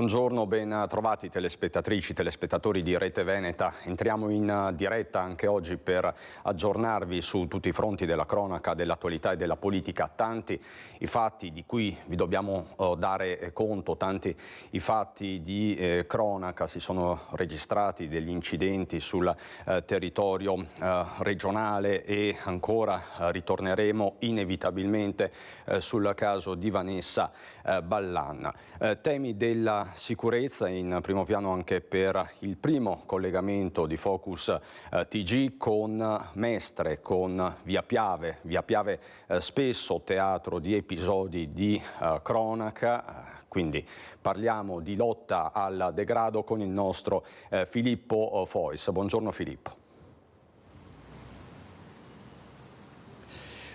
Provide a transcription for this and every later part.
Buongiorno, ben trovati telespettatrici, telespettatori di Rete Veneta. Entriamo in diretta anche oggi per aggiornarvi su tutti i fronti della cronaca, dell'attualità e della politica. Tanti i fatti di cui vi dobbiamo dare conto, tanti i fatti di cronaca si sono registrati, degli incidenti sul territorio regionale, e ancora ritorneremo inevitabilmente sul caso di Vanessa Ballan. Temi della sicurezza in primo piano anche per il primo collegamento di Focus TG con Mestre, con Via Piave. Via Piave spesso teatro di episodi di cronaca, quindi parliamo di lotta al degrado con il nostro Filippo Fois. Buongiorno Filippo.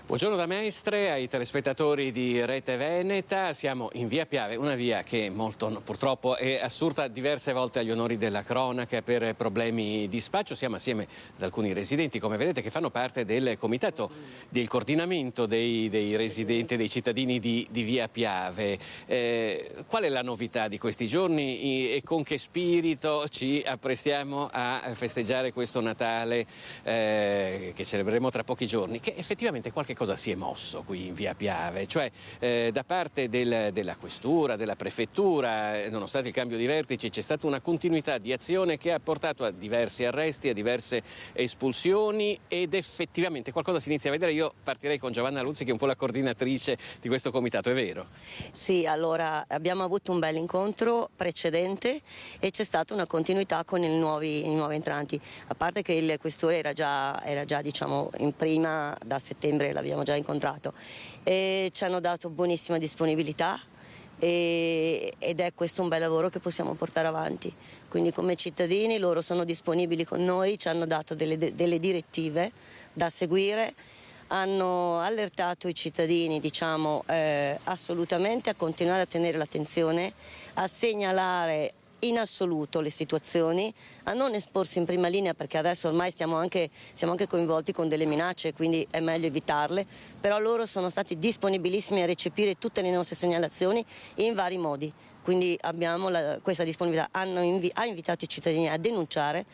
Buongiorno da Mestre, ai telespettatori di Rete Veneta. Siamo in Via Piave, una via che molto purtroppo è assurta diverse volte agli onori della cronaca per problemi di spaccio. Siamo assieme ad alcuni residenti, come vedete, che fanno parte del comitato del coordinamento dei residenti, dei cittadini di Via Piave. Qual è la novità di questi giorni e con che spirito ci apprestiamo a festeggiare questo Natale che celebreremo tra pochi giorni? Che effettivamente qualche cosa si è mosso qui in Via Piave, cioè da parte della questura, della prefettura, nonostante il cambio di vertici c'è stata una continuità di azione che ha portato a diversi arresti, a diverse espulsioni, ed effettivamente qualcosa si inizia a vedere. Io partirei con Giovanna Luzzi, che è un po' la coordinatrice di questo comitato, è vero? Sì, allora abbiamo avuto un bel incontro precedente e c'è stata una continuità con i nuovi entranti, a parte che il questore era già diciamo in prima, da settembre l'abbiamo già incontrato, e ci hanno dato buonissima disponibilità ed è questo un bel lavoro che possiamo portare avanti. Quindi come cittadini loro sono disponibili con noi, ci hanno dato delle direttive da seguire, hanno allertato i cittadini diciamo assolutamente a continuare a tenere l'attenzione, a segnalare in assoluto le situazioni, a non esporsi in prima linea, perché adesso ormai siamo anche coinvolti con delle minacce, quindi è meglio evitarle, però loro sono stati disponibilissimi a recepire tutte le nostre segnalazioni in vari modi. Quindi abbiamo questa disponibilità, ha invitato i cittadini a denunciare,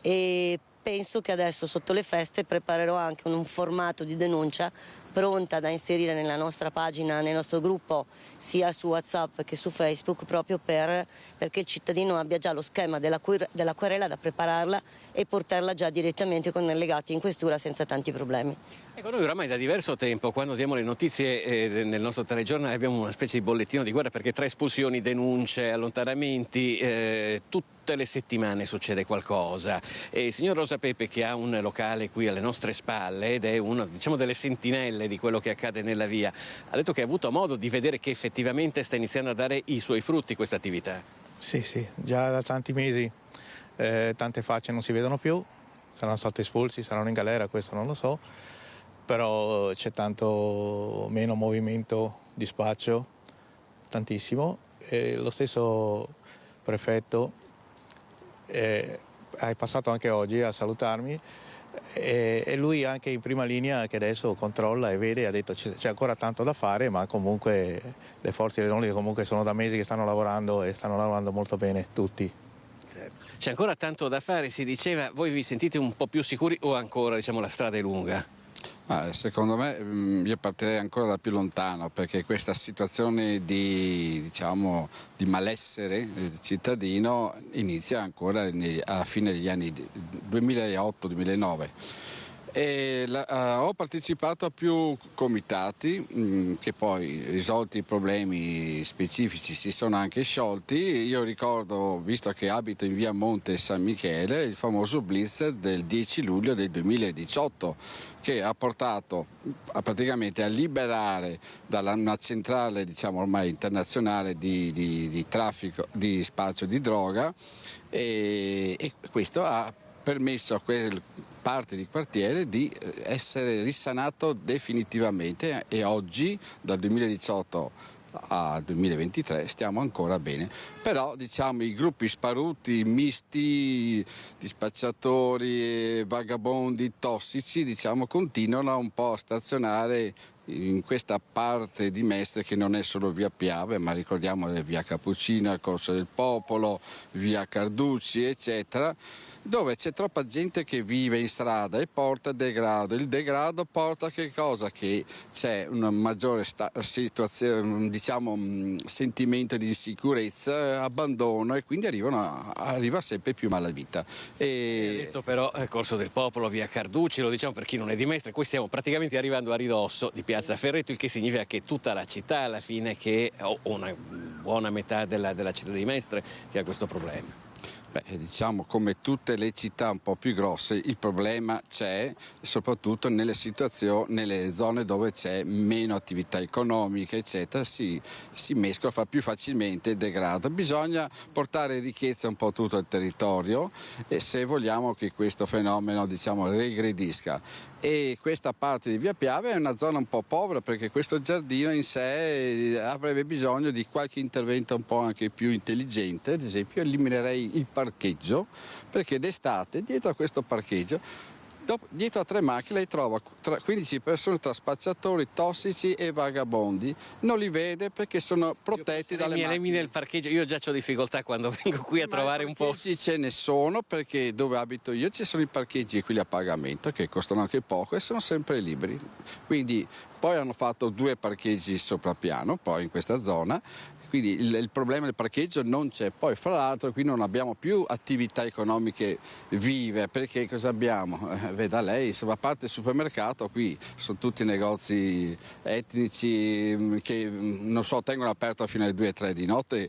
e penso che adesso sotto le feste preparerò anche un formato di denuncia pronta da inserire nella nostra pagina, nel nostro gruppo, sia su WhatsApp che su Facebook, proprio perché il cittadino abbia già lo schema della querela da prepararla e portarla già direttamente con allegati in questura senza tanti problemi. Ecco, noi oramai da diverso tempo, quando diamo le notizie nel nostro telegiornale, abbiamo una specie di bollettino di guerra, perché tra espulsioni, denunce, allontanamenti, tutte le settimane succede qualcosa. E il signor Rosa Pepe, che ha un locale qui alle nostre spalle ed è una, diciamo, delle sentinelle di quello che accade nella via, ha detto che ha avuto modo di vedere che effettivamente sta iniziando a dare i suoi frutti questa attività. Sì, già da tanti mesi tante facce non si vedono più, saranno stati espulsi, saranno in galera, questo non lo so, però c'è tanto meno movimento di spaccio, tantissimo. E lo stesso prefetto è passato anche oggi a salutarmi, e lui anche in prima linea, che adesso controlla e vede, ha detto c'è ancora tanto da fare, ma comunque le forze dell'ordine comunque sono da mesi che stanno lavorando, e stanno lavorando molto bene tutti. C'è ancora tanto da fare, si diceva. Voi vi sentite un po' più sicuri o ancora, diciamo, la strada è lunga? Secondo me io partirei ancora da più lontano, perché questa situazione di malessere cittadino inizia ancora alla fine degli anni 2008-2009. Ho partecipato a più comitati che poi, risolti i problemi specifici, si sono anche sciolti. Io ricordo, visto che abito in via Monte San Michele, il famoso blitz del 10 luglio del 2018, che ha portato praticamente a liberare dalla una centrale, diciamo, ormai internazionale di traffico, di spaccio di droga, e questo ha permesso a quel parte di quartiere di essere risanato definitivamente, e oggi dal 2018 al 2023 stiamo ancora bene. Però diciamo i gruppi sparuti, misti, di spacciatori, vagabondi, tossici, diciamo, continuano un po' a stazionare in questa parte di Mestre che non è solo via Piave, ma ricordiamo via Cappuccina, Corso del Popolo, via Carducci, eccetera, dove c'è troppa gente che vive in strada e porta degrado. Il degrado porta a che cosa? Che c'è un maggiore situazione, diciamo, sentimento di insicurezza, abbandono, e quindi arriva sempre più malavita. Ha detto però Corso del Popolo, via Carducci, lo diciamo per chi non è di Mestre, qui stiamo praticamente arrivando a ridosso di piazza Ferretto, il che significa che tutta la città alla fine, o una buona metà della città di Mestre, che ha questo problema. Beh, diciamo, come tutte le città un po' più grosse, il problema c'è soprattutto nelle zone dove c'è meno attività economica, eccetera, si mescola, fa più facilmente il degrado. Bisogna portare ricchezza un po' tutto il territorio, e se vogliamo che questo fenomeno, diciamo, regredisca. E questa parte di via Piave è una zona un po' povera, perché questo giardino in sé avrebbe bisogno di qualche intervento un po' anche più intelligente. Ad esempio, eliminerei il parcheggio, perché d'estate dietro a questo parcheggio, dietro a 3 macchine, lei trova 15 persone tra spacciatori, tossici e vagabondi. Non li vede perché sono protetti dalle macchine. Elimina il parcheggio, io già ho difficoltà quando vengo qui a trovare un posto. Ce ne sono, perché dove abito io ci sono i parcheggi, quelli a pagamento, che costano anche poco e sono sempre liberi. Quindi poi hanno fatto 2 parcheggi soprapiano poi in questa zona. Quindi il problema del parcheggio non c'è. Poi fra l'altro qui non abbiamo più attività economiche vive, perché cosa abbiamo? Veda lei, a parte il supermercato, qui sono tutti negozi etnici che non so, tengono aperto fino alle 2-3 di notte.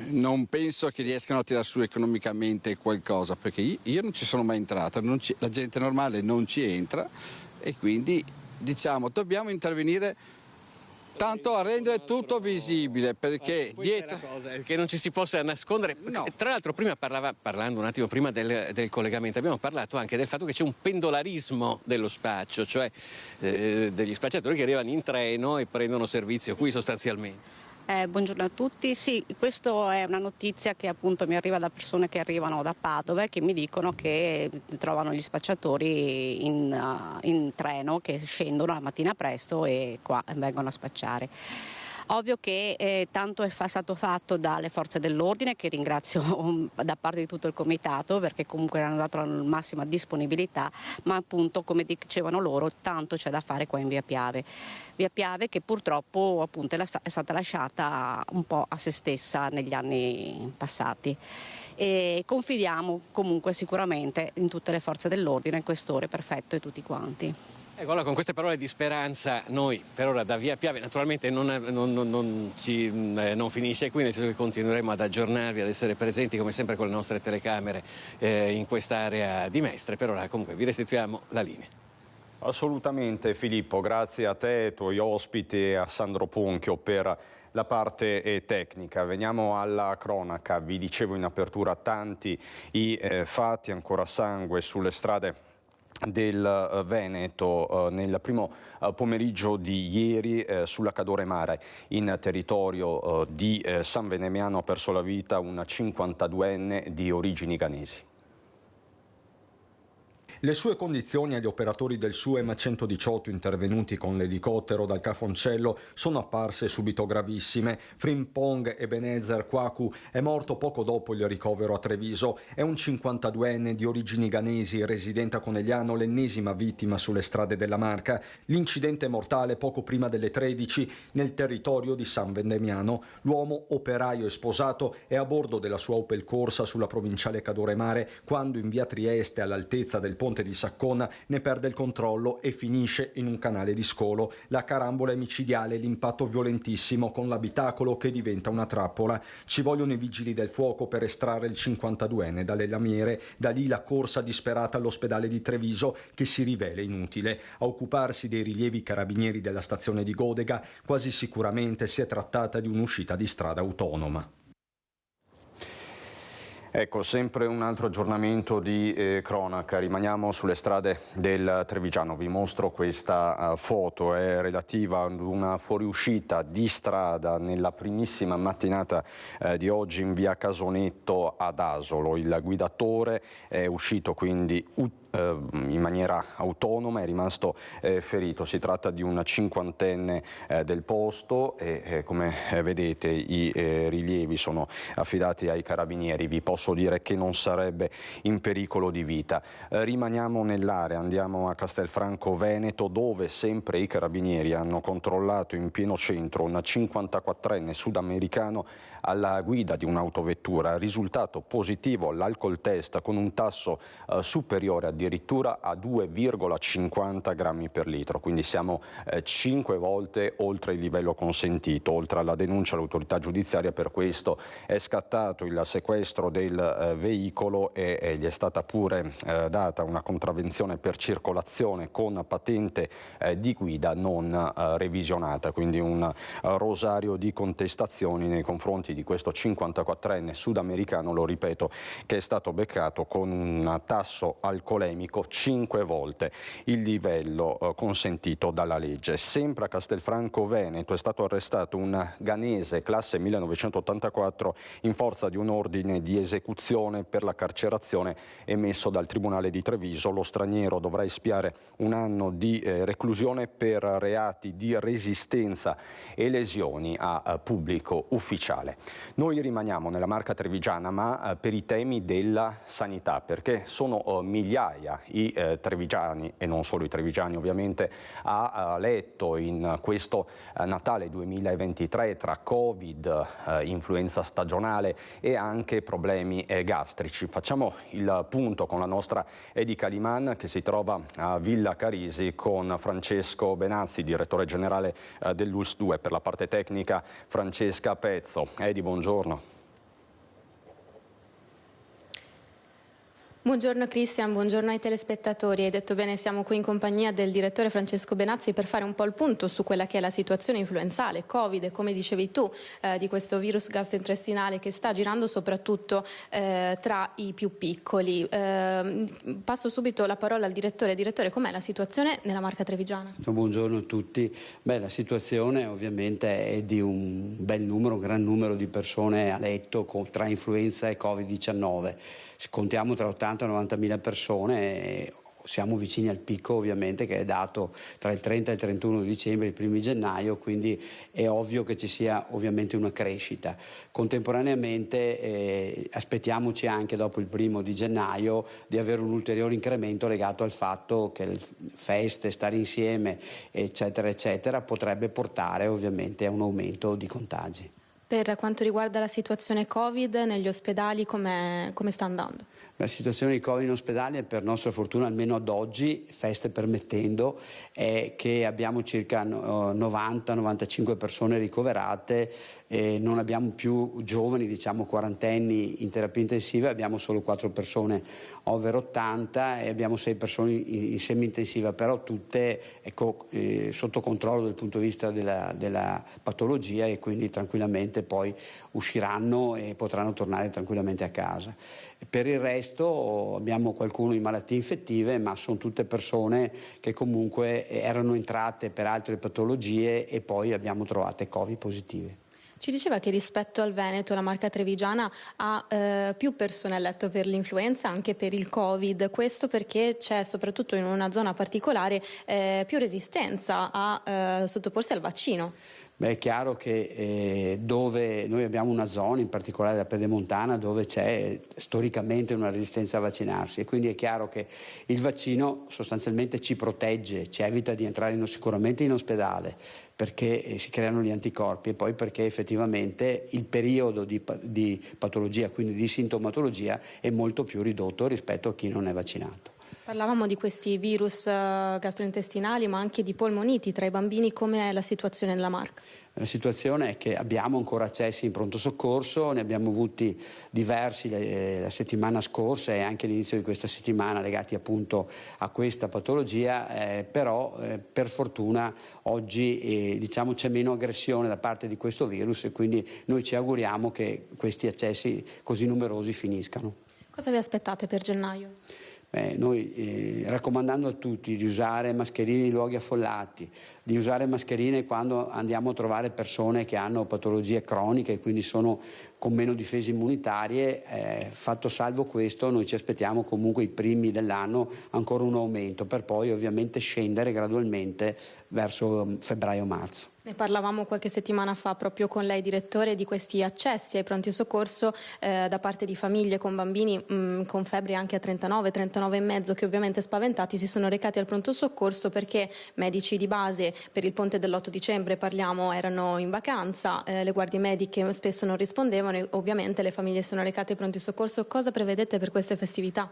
Non penso che riescano a tirare su economicamente qualcosa, perché io non ci sono mai entrato, la gente normale non ci entra, e quindi diciamo dobbiamo intervenire tanto a rendere tutto visibile, perché dietro che non ci si possa nascondere. No. Tra l'altro prima parlando un attimo prima del collegamento, abbiamo parlato anche del fatto che c'è un pendolarismo dello spaccio, cioè degli spacciatori che arrivano in treno e prendono servizio qui sostanzialmente. Buongiorno a tutti, sì, questa è una notizia che appunto mi arriva da persone che arrivano da Padova e che mi dicono che trovano gli spacciatori in treno, che scendono la mattina presto e qua vengono a spacciare. Ovvio che tanto è stato fatto dalle forze dell'ordine, che ringrazio da parte di tutto il comitato, perché comunque hanno dato la massima disponibilità, ma appunto, come dicevano loro, tanto c'è da fare qua in via Piave. Via Piave che purtroppo appunto è stata lasciata un po' a se stessa negli anni passati. E confidiamo comunque sicuramente in tutte le forze dell'ordine, il questore perfetto e tutti quanti. Ecco, allora con queste parole di speranza noi per ora da via Piave naturalmente non finisce qui, nel senso che continueremo ad aggiornarvi, ad essere presenti come sempre con le nostre telecamere in quest'area di Mestre. Per ora comunque vi restituiamo la linea. Assolutamente Filippo, grazie a te, ai tuoi ospiti e a Sandro Ponchio per la parte tecnica. Veniamo alla cronaca, vi dicevo in apertura tanti i fatti, ancora sangue sulle strade del Veneto. Nel primo pomeriggio di ieri sulla Cadore Mare, in territorio di San Veneziano, ha perso la vita una 52enne di origini ghanesi. Le sue condizioni agli operatori del SUEM 118 intervenuti con l'elicottero dal Cafoncello sono apparse subito gravissime. Frimpong Ebenezer Kwaku è morto poco dopo il ricovero a Treviso. È un 52enne di origini ghanesi, residente a Conegliano, l'ennesima vittima sulle strade della Marca. L'incidente mortale poco prima delle 13 nel territorio di San Vendemiano. L'uomo, operaio e sposato, è a bordo della sua Opel Corsa sulla provinciale Cadore Mare quando in via Trieste, all'altezza del ponte di Saccona, ne perde il controllo e finisce in un canale di scolo. La carambola è micidiale, l'impatto violentissimo con l'abitacolo che diventa una trappola. Ci vogliono i vigili del fuoco per estrarre il 52enne dalle lamiere, da lì la corsa disperata all'ospedale di Treviso che si rivela inutile. A occuparsi dei rilievi carabinieri della stazione di Godega, quasi sicuramente si è trattata di un'uscita di strada autonoma. Ecco, sempre un altro aggiornamento di cronaca, rimaniamo sulle strade del Trevigiano, vi mostro questa foto, è relativa ad una fuoriuscita di strada nella primissima mattinata di oggi in via Casonetto ad Asolo. Il guidatore è uscito quindi in maniera autonoma, è rimasto ferito. Si tratta di un cinquantenne del posto e come vedete i rilievi sono affidati ai carabinieri. Vi posso dire che non sarebbe in pericolo di vita. Rimaniamo nell'area, andiamo a Castelfranco Veneto, dove sempre i carabinieri hanno controllato in pieno centro un 54enne sudamericano alla guida di un'autovettura. Risultato positivo all'alcol test con un tasso superiore addirittura a 2,50 grammi per litro, quindi siamo 5 volte oltre il livello consentito. Oltre alla denuncia all'autorità giudiziaria, per questo è scattato il sequestro del veicolo e gli è stata pure data una contravvenzione per circolazione con patente di guida non revisionata, quindi un rosario di contestazioni nei confronti di questo 54enne sudamericano, lo ripeto, che è stato beccato con un tasso alcolemico 5 volte il livello consentito dalla legge. Sempre a Castelfranco Veneto è stato arrestato un ghanese classe 1984 in forza di un ordine di esecuzione per la carcerazione emesso dal Tribunale di Treviso. Lo straniero dovrà espiare un anno di reclusione per reati di resistenza e lesioni a pubblico ufficiale. Noi rimaniamo nella Marca trevigiana, ma per i temi della sanità, perché sono migliaia i trevigiani, e non solo i trevigiani ovviamente, a letto in questo Natale 2023 tra Covid, influenza stagionale e anche problemi gastrici. Facciamo il punto con la nostra Edi Caliman, che si trova a Villa Carisi, con Francesco Benazzi, direttore generale dell'ULSS 2, per la parte tecnica Francesca Pezzo. Edi, buongiorno. Buongiorno Cristian, buongiorno ai telespettatori. Hai detto bene, siamo qui in compagnia del direttore Francesco Benazzi per fare un po' il punto su quella che è la situazione influenzale, Covid e come dicevi tu, di questo virus gastrointestinale che sta girando soprattutto tra i più piccoli. Passo subito la parola al direttore. Direttore, com'è la situazione nella Marca trevigiana? Buongiorno a tutti. La situazione ovviamente è di un bel numero, un gran numero di persone a letto tra influenza e Covid-19. Contiamo tra 80 e 90 mila persone e siamo vicini al picco ovviamente, che è dato tra il 30 e il 31 dicembre e i primi gennaio, quindi è ovvio che ci sia ovviamente una crescita. Contemporaneamente aspettiamoci anche dopo il 1° di gennaio di avere un ulteriore incremento legato al fatto che le feste, stare insieme eccetera eccetera potrebbe portare ovviamente a un aumento di contagi. Per quanto riguarda la situazione Covid negli ospedali, come sta andando? La situazione di Covid in ospedale, per nostra fortuna, almeno ad oggi, feste permettendo, è che abbiamo circa 90-95 persone ricoverate, non abbiamo più giovani, diciamo quarantenni in terapia intensiva, abbiamo solo 4 persone over 80 e abbiamo 6 persone in semi-intensiva, però tutte sotto controllo dal punto di vista della patologia, e quindi tranquillamente poi usciranno e potranno tornare tranquillamente a casa. Per il resto abbiamo qualcuno in malattie infettive, ma sono tutte persone che comunque erano entrate per altre patologie e poi abbiamo trovate Covid positive. Ci diceva che rispetto al Veneto la Marca trevigiana ha più persone a letto per l'influenza, anche per il Covid, questo perché c'è soprattutto in una zona particolare più resistenza a sottoporsi al vaccino. È chiaro che dove noi abbiamo una zona, in particolare la Pedemontana, dove c'è storicamente una resistenza a vaccinarsi, e quindi è chiaro che il vaccino sostanzialmente ci protegge, ci evita di entrare sicuramente in ospedale, perché si creano gli anticorpi, e poi perché effettivamente il periodo di patologia, quindi di sintomatologia, è molto più ridotto rispetto a chi non è vaccinato. Parlavamo di questi virus gastrointestinali, ma anche di polmoniti tra i bambini. Come è la situazione nella Marca? La situazione è che abbiamo ancora accessi in pronto soccorso, ne abbiamo avuti diversi la settimana scorsa e anche all'inizio di questa settimana legati appunto a questa patologia, però per fortuna oggi diciamo c'è meno aggressione da parte di questo virus, e quindi noi ci auguriamo che questi accessi così numerosi finiscano. Cosa vi aspettate per gennaio? Noi raccomandando a tutti di usare mascherine in luoghi affollati, di usare mascherine quando andiamo a trovare persone che hanno patologie croniche, quindi sono con meno difese immunitarie. Fatto salvo questo, noi ci aspettiamo comunque i primi dell'anno ancora un aumento, per poi ovviamente scendere gradualmente verso febbraio-marzo. Ne parlavamo qualche settimana fa proprio con lei, direttore, di questi accessi ai pronti soccorso da parte di famiglie con bambini con febbre anche a 39,5, che ovviamente spaventati si sono recati al pronto soccorso perché medici di base per il ponte dell'8 dicembre erano in vacanza, le guardie mediche spesso non rispondevano e ovviamente le famiglie sono recate ai pronti soccorso. Cosa prevedete per queste festività?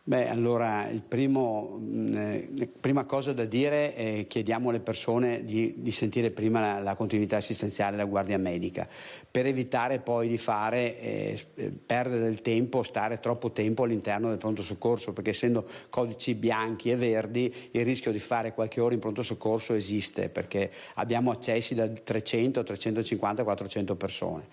Beh, allora, prima cosa da dire è chiediamo alle persone di sentire prima la continuità assistenziale, la guardia medica, per evitare poi di perdere del tempo, stare troppo tempo all'interno del pronto soccorso, perché essendo codici bianchi e verdi il rischio di fare qualche ora in pronto soccorso esiste, perché abbiamo accessi da 300, 350, 400 persone.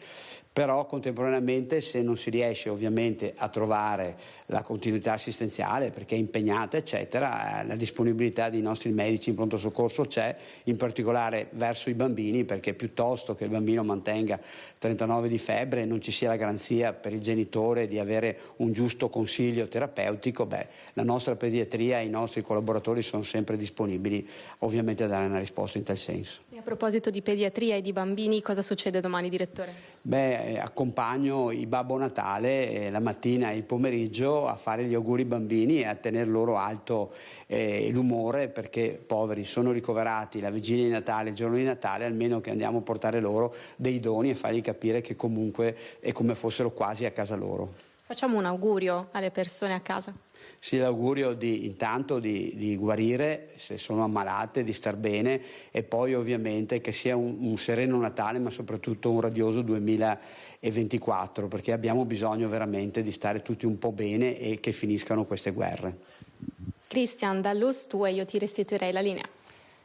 Però contemporaneamente, se non si riesce ovviamente a trovare la continuità assistenziale perché è impegnata eccetera, la disponibilità dei nostri medici in pronto soccorso c'è, in particolare verso i bambini, perché piuttosto che il bambino mantenga 39 di febbre e non ci sia la garanzia per il genitore di avere un giusto consiglio terapeutico, la nostra pediatria e i nostri collaboratori sono sempre disponibili ovviamente a dare una risposta in tal senso. E a proposito di pediatria e di bambini, cosa succede domani, direttore? Accompagno i Babbo Natale la mattina e il pomeriggio a fare gli auguri ai bambini e a tenere loro alto l'umore, perché poveri sono ricoverati la vigilia di Natale, il giorno di Natale, almeno che andiamo a portare loro dei doni e fargli capire che comunque è come fossero quasi a casa loro. Facciamo un augurio alle persone a casa. Sì, l'augurio intanto di guarire se sono ammalate, di star bene, e poi ovviamente che sia un sereno Natale, ma soprattutto un radioso 2024, perché abbiamo bisogno veramente di stare tutti un po' bene e che finiscano queste guerre. Cristian, dall'ULSS io ti restituirei la linea.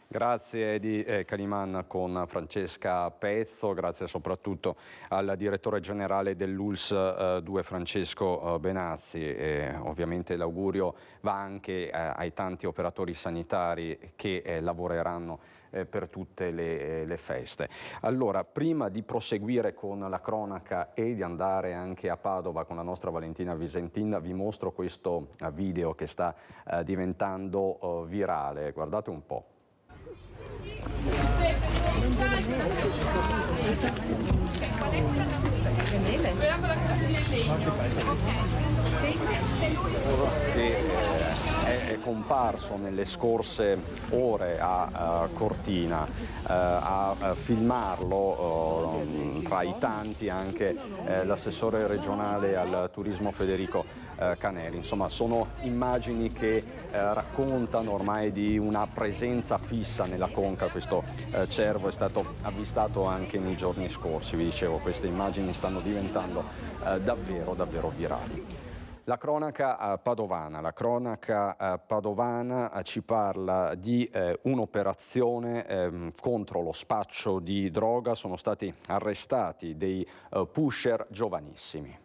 Grazie di Caliman con Francesca Pezzo, grazie soprattutto al direttore generale dell'ULSS 2 Francesco Benazzi. Ovviamente l'augurio va anche ai tanti operatori sanitari che lavoreranno per tutte le feste. Allora, prima di proseguire con la cronaca e di andare anche a Padova con la nostra Valentina Visentin, vi mostro questo video che sta diventando virale. Guardate un po'. È comparso nelle scorse ore a Cortina, a filmarlo tra i tanti anche l'assessore regionale al turismo Federico Canelli. Insomma, sono immagini che raccontano ormai di una presenza fissa nella conca. Questo cervo è stato avvistato anche nei giorni scorsi. Vi dicevo, queste immagini stanno diventando davvero virali. La cronaca padovana ci parla di un'operazione contro lo spaccio di droga. Sono stati arrestati dei pusher giovanissimi.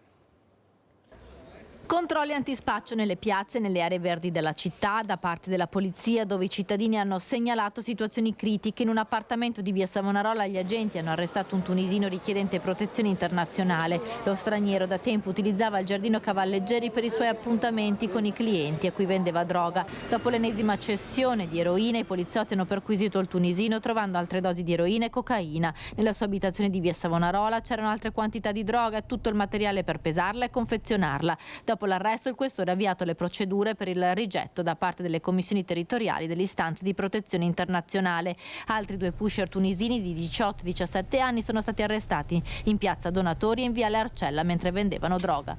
Controlli antispaccio nelle piazze e nelle aree verdi della città da parte della polizia, dove i cittadini hanno segnalato situazioni critiche. In un appartamento di via Savonarola gli agenti hanno arrestato un tunisino richiedente protezione internazionale. Lo straniero da tempo utilizzava il giardino Cavalleggeri per i suoi appuntamenti con i clienti a cui vendeva droga. Dopo l'ennesima cessione di eroina, i poliziotti hanno perquisito il tunisino trovando altre dosi di eroina e cocaina. Nella sua abitazione di via Savonarola c'erano altre quantità di droga e tutto il materiale per pesarla e confezionarla. Dopo l'arresto, il questore ha avviato le procedure per il rigetto da parte delle commissioni territoriali delle istanze di protezione internazionale. Altri 2 pusher tunisini di 18 e 17 anni sono stati arrestati in piazza Donatori e in viale Arcella mentre vendevano droga.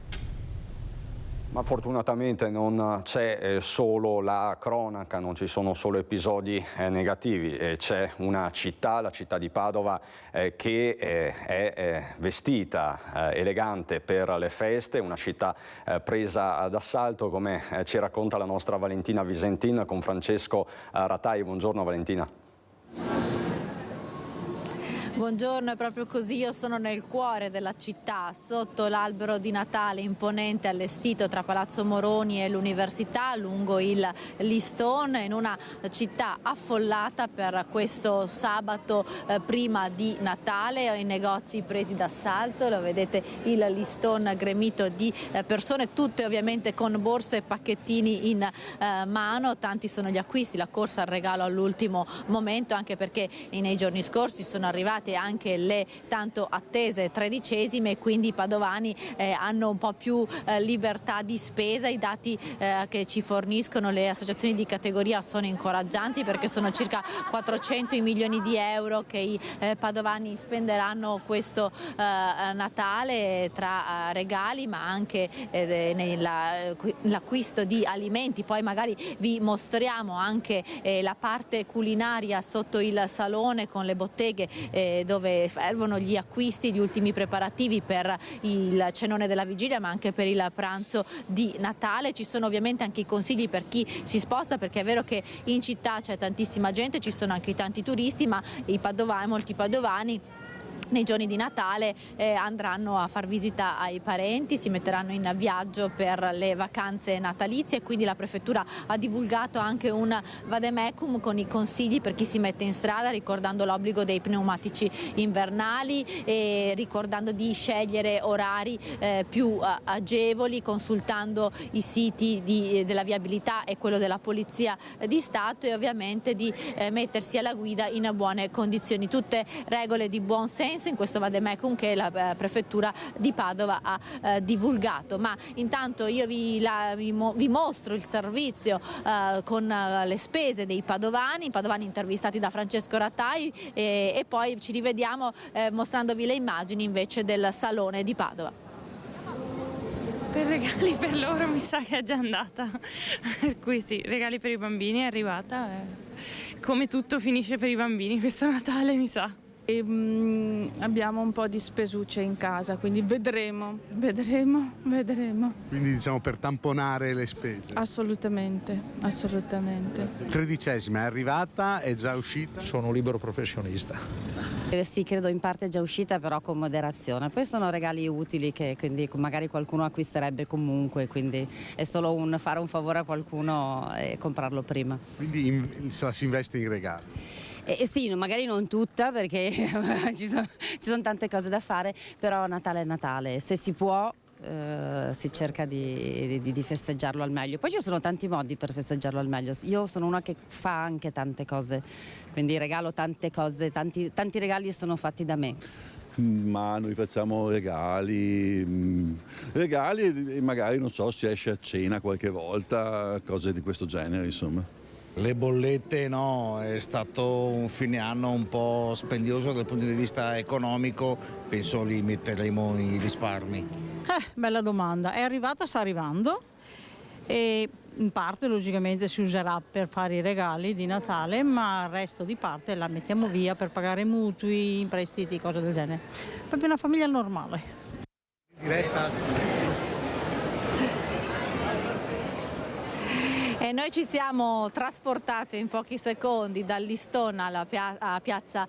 Ma fortunatamente non c'è solo la cronaca, non ci sono solo episodi negativi, c'è una città, la città di Padova, che è vestita elegante per le feste, una città presa d'assalto, come ci racconta la nostra Valentina Visentin con Francesco Ratai. Buongiorno Valentina. Buongiorno, è proprio così, io sono nel cuore della città, sotto l'albero di Natale imponente allestito tra Palazzo Moroni e l'Università, lungo il listone, in una città affollata per questo sabato prima di Natale. I negozi presi d'assalto, lo vedete, il listone gremito di persone, tutte ovviamente con borse e pacchettini in mano. Tanti sono gli acquisti, la corsa al regalo all'ultimo momento, anche perché nei giorni scorsi sono arrivate anche le tanto attese tredicesime e quindi i padovani hanno un po' più libertà di spesa. I dati che ci forniscono le associazioni di categoria sono incoraggianti, perché sono circa 400 i milioni di euro che i padovani spenderanno questo Natale tra regali, ma anche nell'acquisto di alimenti. Poi magari vi mostriamo anche la parte culinaria sotto il salone, con le botteghe dove fervono gli acquisti, gli ultimi preparativi per il cenone della vigilia, ma anche per il pranzo di Natale. Ci sono ovviamente anche i consigli per chi si sposta, perché è vero che in città c'è tantissima gente, ci sono anche tanti turisti, ma molti padovani nei giorni di Natale andranno a far visita ai parenti, si metteranno in viaggio per le vacanze natalizie, e quindi la prefettura ha divulgato anche un vademecum con i consigli per chi si mette in strada, ricordando l'obbligo dei pneumatici invernali e ricordando di scegliere orari più agevoli, consultando i siti della viabilità e quello della Polizia di Stato, e ovviamente di mettersi alla guida in buone condizioni. Tutte regole di buon senso in questo vademecum che la prefettura di Padova ha divulgato. Ma intanto io vi mostro il servizio con le spese dei padovani intervistati da Francesco Rattai, e poi ci rivediamo mostrandovi le immagini invece del salone di Padova. Per regali per loro mi sa che è già andata, per cui sì, regali per i bambini è arrivata, come tutto finisce per i bambini questo Natale, mi sa. Abbiamo un po' di spesucce in casa, quindi vedremo. Quindi diciamo per tamponare le spese? Assolutamente. Tredicesima è arrivata, è già uscita? Sono un libero professionista. Sì, credo in parte è già uscita, però con moderazione. Poi sono regali utili che quindi magari qualcuno acquisterebbe comunque, quindi è solo fare un favore a qualcuno e comprarlo prima. Quindi se la si investe in regali? Sì, magari non tutta, perché ci sono tante cose da fare, però Natale è Natale, se si può si cerca di festeggiarlo al meglio. Poi ci sono tanti modi per festeggiarlo al meglio. Io sono una che fa anche tante cose, quindi regalo tante cose, tanti regali sono fatti da me. Ma noi facciamo regali e magari, non so, si esce a cena qualche volta, cose di questo genere, insomma. Le bollette no, è stato un fine anno un po' spendioso dal punto di vista economico, penso li metteremo i risparmi. Bella domanda, è arrivata, sta arrivando e in parte logicamente si userà per fare i regali di Natale, ma il resto di parte la mettiamo via per pagare mutui, prestiti, cose del genere. Proprio una famiglia normale. Diretta. E noi ci siamo trasportati in pochi secondi dal listone alla piazza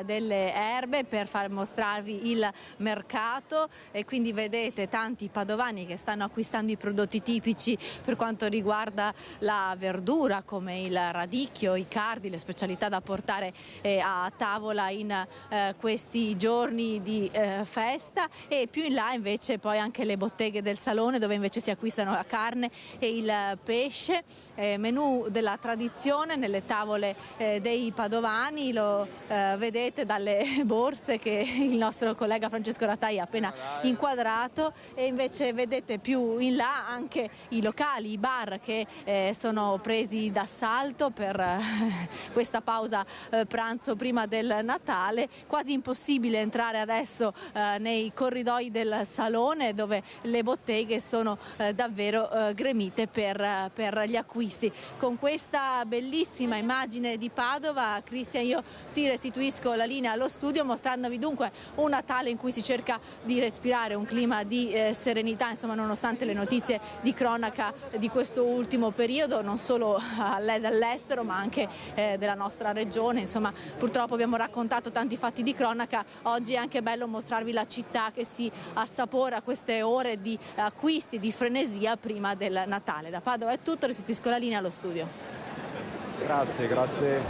delle Erbe per far mostrarvi il mercato, e quindi vedete tanti padovani che stanno acquistando i prodotti tipici per quanto riguarda la verdura, come il radicchio, i cardi, le specialità da portare a tavola in questi giorni di festa, e più in là invece poi anche le botteghe del salone, dove invece si acquistano la carne e il pesce. Menù della tradizione nelle tavole dei padovani, lo vedete dalle borse che il nostro collega Francesco Rattai ha appena inquadrato, e invece vedete più in là anche i locali, i bar che sono presi d'assalto per questa pausa pranzo prima del Natale. Quasi impossibile entrare adesso nei corridoi del salone, dove le botteghe sono davvero gremite per gli acquisti. Con questa bellissima immagine di Padova, Cristian, io ti restituisco la linea allo studio, mostrandovi dunque un Natale in cui si cerca di respirare un clima di serenità, insomma, nonostante le notizie di cronaca di questo ultimo periodo, non solo dall'estero ma anche della nostra regione. Insomma, purtroppo abbiamo raccontato tanti fatti di cronaca, oggi è anche bello mostrarvi la città che si assapora queste ore di acquisti, di frenesia prima del Natale. Da Padova è tutto, restituisco la linea allo studio. Grazie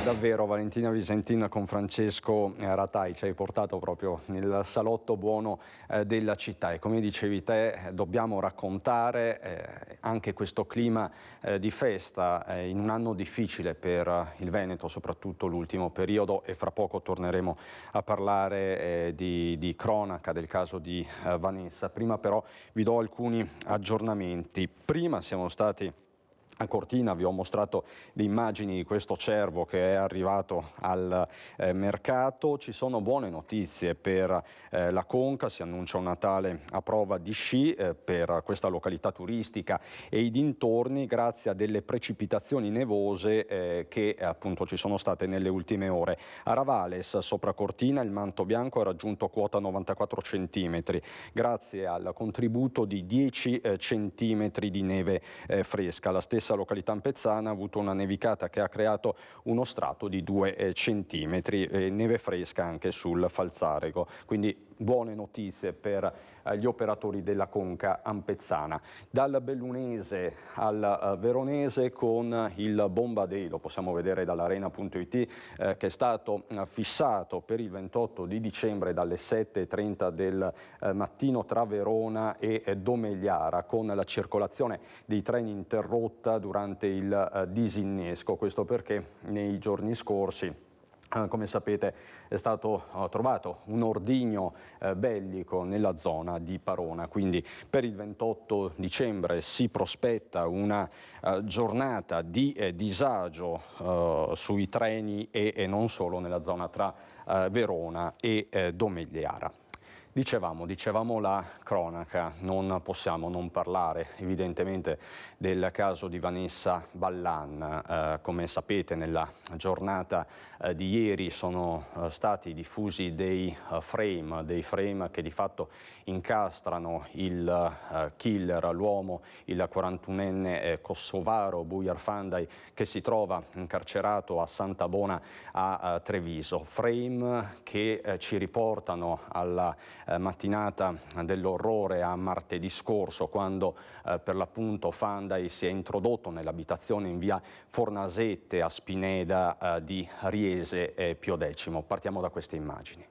davvero Valentina Visentin con Francesco Ratai, ci hai portato proprio nel salotto buono della città e come dicevi te dobbiamo raccontare anche questo clima di festa in un anno difficile per il Veneto, soprattutto l'ultimo periodo, e fra poco torneremo a parlare di cronaca del caso di Vanessa. Prima però vi do alcuni aggiornamenti. Prima siamo stati a Cortina, vi ho mostrato le immagini di questo cervo che è arrivato al mercato. Ci sono buone notizie per la Conca, si annuncia un Natale a prova di sci per questa località turistica e i dintorni grazie a delle precipitazioni nevose che appunto ci sono state nelle ultime ore. A Ravales, sopra Cortina, il manto bianco ha raggiunto quota 94 centimetri grazie al contributo di 10 centimetri di neve fresca. La stessa località ampezzana ha avuto una nevicata che ha creato uno strato di 2 centimetri, neve fresca anche sul Falzarego, quindi buone notizie per gli operatori della Conca ampezzana. Dal Bellunese al Veronese con il Bomba Day, lo possiamo vedere dall'arena.it, che è stato fissato per il 28 di dicembre dalle 7:30 del mattino tra Verona e Domegliara, con la circolazione dei treni interrotta durante il disinnesco. Questo perché nei giorni scorsi, come sapete, è stato trovato un ordigno bellico nella zona di Parona, quindi per il 28 dicembre si prospetta una giornata di disagio sui treni e non solo nella zona tra Verona e Domegliara. Dicevamo la cronaca, non possiamo non parlare evidentemente del caso di Vanessa Ballan. Come sapete, nella giornata di ieri sono stati diffusi dei frame che di fatto incastrano il killer, l'uomo, il 41enne kosovaro Bujar Fanday, che si trova incarcerato a Santa Bona a Treviso. Frame che ci riportano alla mattinata dell'orrore, a martedì scorso, quando per l'appunto Fanday si è introdotto nell'abitazione in via Fornasette a Spineda di Riese Pio X. Partiamo da queste immagini.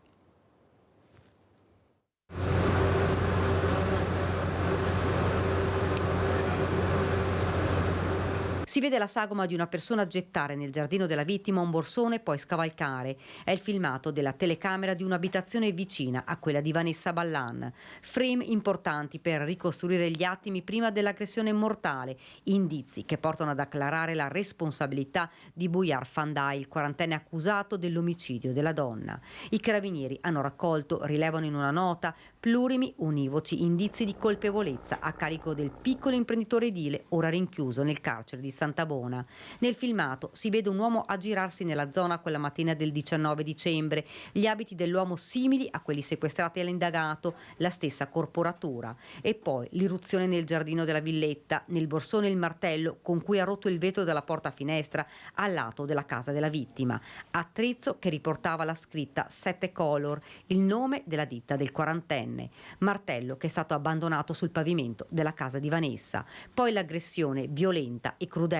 Si vede la sagoma di una persona gettare nel giardino della vittima un borsone e poi scavalcare. È il filmato della telecamera di un'abitazione vicina a quella di Vanessa Ballan. Frame importanti per ricostruire gli attimi prima dell'aggressione mortale, indizi che portano ad acclarare la responsabilità di Bujar Fanday, il 40enne accusato dell'omicidio della donna. I carabinieri hanno raccolto, rilevano in una nota, plurimi univoci indizi di colpevolezza a carico del piccolo imprenditore edile ora rinchiuso nel carcere di Santa Bona. Nel filmato si vede un uomo aggirarsi nella zona quella mattina del 19 dicembre, gli abiti dell'uomo simili a quelli sequestrati all'indagato, la stessa corporatura, e poi l'irruzione nel giardino della villetta, nel borsone il martello con cui ha rotto il vetro della porta finestra al lato della casa della vittima, attrezzo che riportava la scritta 7 Color, il nome della ditta del 40enne, martello che è stato abbandonato sul pavimento della casa di Vanessa, poi l'aggressione violenta e crudele.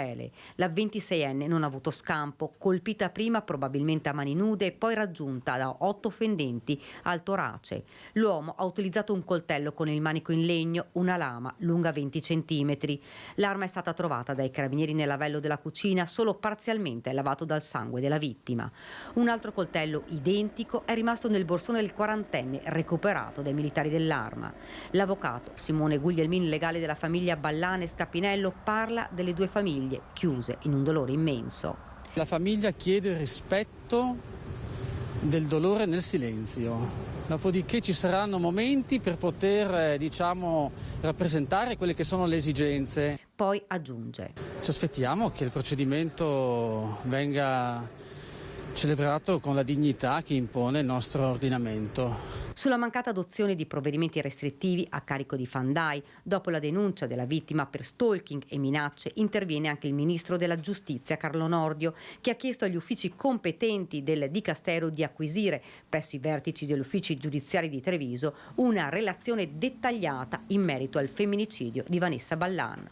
La 26enne non ha avuto scampo, colpita prima probabilmente a mani nude e poi raggiunta da 8 fendenti al torace. L'uomo ha utilizzato un coltello con il manico in legno, una lama lunga 20 centimetri. L'arma è stata trovata dai carabinieri nel lavello della cucina, solo parzialmente lavato dal sangue della vittima. Un altro coltello identico è rimasto nel borsone del 40enne, recuperato dai militari dell'Arma. L'avvocato Simone Guglielmin, legale della famiglia Ballan e Scapinello, parla delle due famiglie chiuse in un dolore immenso. La famiglia chiede il rispetto del dolore nel silenzio. Dopodiché ci saranno momenti per poter, rappresentare quelle che sono le esigenze. Poi aggiunge: ci aspettiamo che il procedimento venga celebrato con la dignità che impone il nostro ordinamento. Sulla mancata adozione di provvedimenti restrittivi a carico di Fandai, dopo la denuncia della vittima per stalking e minacce, interviene anche il ministro della Giustizia Carlo Nordio, che ha chiesto agli uffici competenti del Dicastero di acquisire, presso i vertici degli uffici giudiziari di Treviso, una relazione dettagliata in merito al femminicidio di Vanessa Ballan.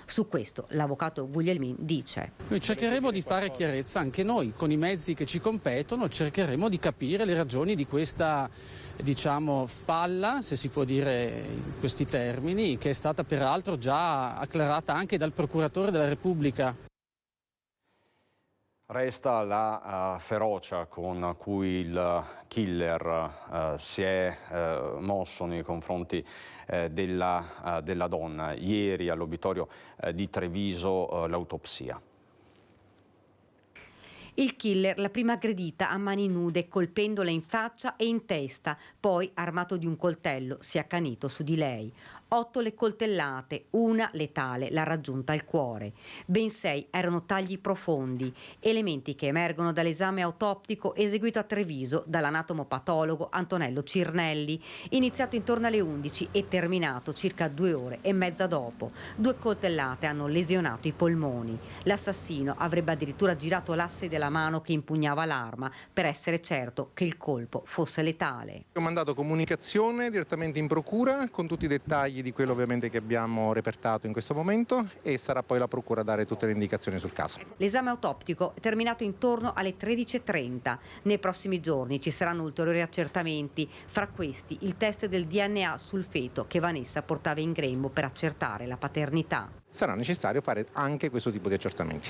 Su questo l'avvocato Guglielmin dice: noi cercheremo di fare chiarezza anche noi, con i mezzi che ci competono, cercheremo di capire le ragioni di questa, falla, se si può dire in questi termini, che è stata peraltro già acclarata anche dal procuratore della Repubblica. Resta la ferocia con cui il killer si è mosso nei confronti della donna. Ieri all'obitorio di Treviso l'autopsia. Il killer l'ha prima aggredita a mani nude, colpendola in faccia e in testa, poi, armato di un coltello, si è accanito su di lei. 8 le coltellate, una letale, l'ha raggiunta al cuore. Ben 6 erano tagli profondi, elementi che emergono dall'esame autoptico eseguito a Treviso dall'anatomopatologo Antonello Cirnelli, iniziato intorno alle 11 e terminato circa 2 ore e mezza dopo. 2 coltellate hanno lesionato i polmoni. L'assassino avrebbe addirittura girato l'asse della mano che impugnava l'arma per essere certo che il colpo fosse letale. Ho mandato comunicazione direttamente in procura con tutti i dettagli di quello ovviamente che abbiamo repertato in questo momento, e sarà poi la procura a dare tutte le indicazioni sul caso. L'esame autoptico è terminato intorno alle 13:30. Nei prossimi giorni ci saranno ulteriori accertamenti, fra questi il test del DNA sul feto che Vanessa portava in grembo per accertare la paternità. Sarà necessario fare anche questo tipo di accertamenti.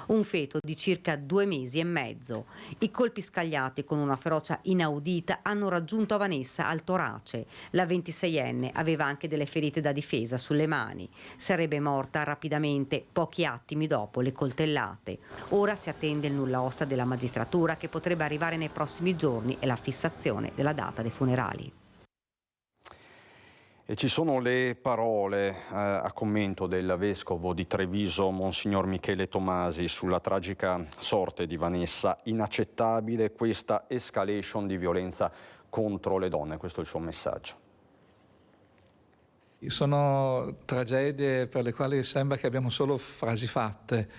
Un feto di circa 2 mesi e mezzo. I colpi scagliati con una ferocia inaudita hanno raggiunto Vanessa al torace. La 26enne aveva anche delle ferite da difesa sulle mani. Sarebbe morta rapidamente pochi attimi dopo le coltellate. Ora si attende il nulla osta della magistratura, che potrebbe arrivare nei prossimi giorni, e la fissazione della data dei funerali. E ci sono le parole a commento del vescovo di Treviso, Monsignor Michele Tomasi, sulla tragica sorte di Vanessa. Inaccettabile questa escalation di violenza contro le donne, questo è il suo messaggio. Sono tragedie per le quali sembra che abbiamo solo frasi fatte,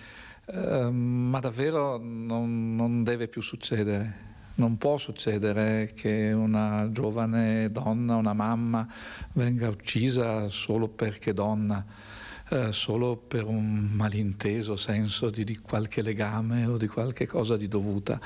ma davvero non deve più succedere. Non può succedere che una giovane donna, una mamma, venga uccisa solo perché donna, solo per un malinteso senso di qualche legame o di qualche cosa di dovuta.